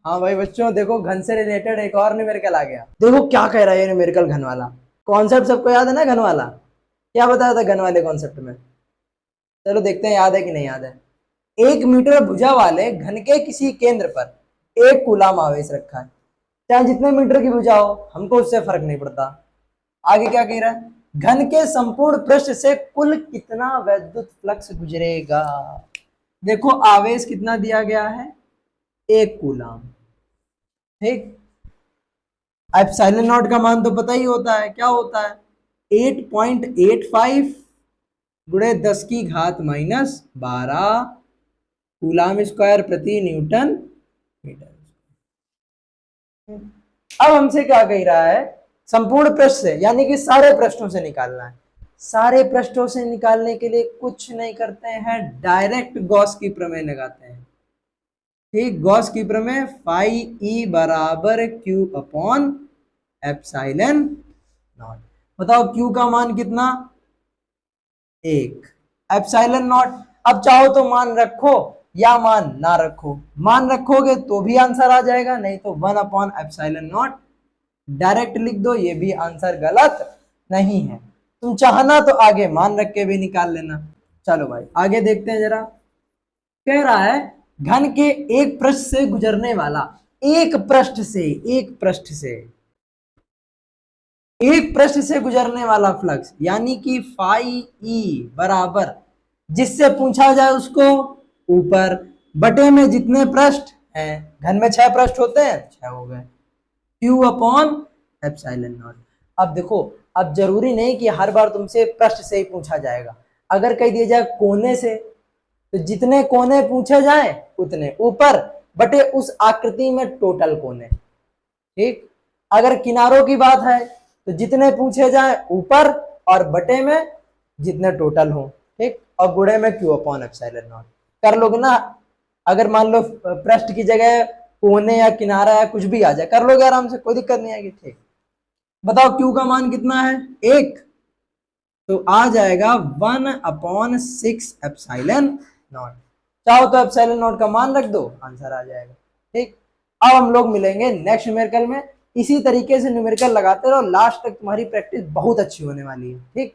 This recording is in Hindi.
हाँ भाई बच्चों, देखो घन से रिलेटेड एक और न्यूमेरिकल आ गया। देखो क्या कह रहा है ये न्यूमेरिकल घन वाला। कॉन्सेप्ट सबको याद है ना घन वाला? क्या बताया था घन वाले कॉन्सेप्ट में? चलो देखते हैं याद है कि नहीं याद है। 1 मीटर भुजा वाले घन के किसी केंद्र पर 1 कूलाम आवेश रखा है। चाहे जितने मीटर की भुजा हो, हमको उससे फर्क नहीं पड़ता। आगे क्या कह रहा है? घन के संपूर्ण पृष्ठ से कुल कितना वैद्युत फ्लक्स गुजरेगा। देखो आवेश कितना दिया गया है, 1 कूलाम। ठीक। एप्सिलॉन नॉट का मान तो पता ही होता है, क्या होता है? 8.85 गुणे 10 की घात -12 कूलाम स्क्वायर प्रति न्यूटन मीटर। अब हमसे क्या कह रहा है? संपूर्ण पृष्ठ से, यानी कि सारे पृष्ठों से निकालना है। सारे पृष्ठों से निकालने के लिए कुछ नहीं करते हैं, डायरेक्ट गॉस की प्रमेय लगाते हैं। ठीक, गॉस की प्रमेय, फाई ई बराबर क्यू अपॉन एप्सिलॉन नॉट। बताओ क्यू का मान कितना? 1। एप्सिलॉन नॉट, अब चाहो तो मान रखो या मान ना रखो। मान रखोगे तो भी आंसर आ जाएगा, नहीं तो 1/एप्सिलॉन नॉट डायरेक्ट लिख दो, ये भी आंसर गलत नहीं है। तुम चाहना तो आगे मान रख के भी निकाल लेना। चलो भाई आगे देखते हैं जरा। कह रहा है घन के एक पृष्ठ से गुजरने वाला, एक पृष्ठ से, एक पृष्ठ से, एक पृष्ठ से गुजरने वाला फ्लक्स, यानी कि फाई ई बराबर, जिससे पूछा जाए उसको ऊपर बटे में जितने पृष्ठ हैं, घन में 6 पृष्ठ होते हैं, 6 हो गए, क्यू अपॉन एप्सिलॉन नॉट। अब देखो, अब जरूरी नहीं कि हर बार तुमसे पृष्ठ से ही पूछा जाएगा। अगर कह दिया जाए कोने से, तो जितने कोने पूछे जाए उतने ऊपर बटे उस आकृति में टोटल कोने। ठीक। अगर किनारों की बात है तो जितने पूछे जाए ऊपर और बटे में जितने टोटल हो। ठीक, और गुणे में क्यू अपॉन एप्सिलॉन नॉट। कर लोगे ना? अगर मान लो पृष्ठ की जगह कोने या किनारा या कुछ भी आ जाए, कर लोगे आराम से, कोई दिक्कत नहीं आएगी। ठीक, बताओ क्यू का मान कितना है? 1। तो आ जाएगा 1/6 एप्सिलॉन नॉट। चाहो तो एप्सिलॉन नॉट का मान रख दो, आंसर आ जाएगा। ठीक, अब हम लोग मिलेंगे नेक्स्ट न्यूमेरिकल में। इसी तरीके से न्यूमेरिकल लगाते रहो, लास्ट तक तुम्हारी प्रैक्टिस बहुत अच्छी होने वाली है। ठीक।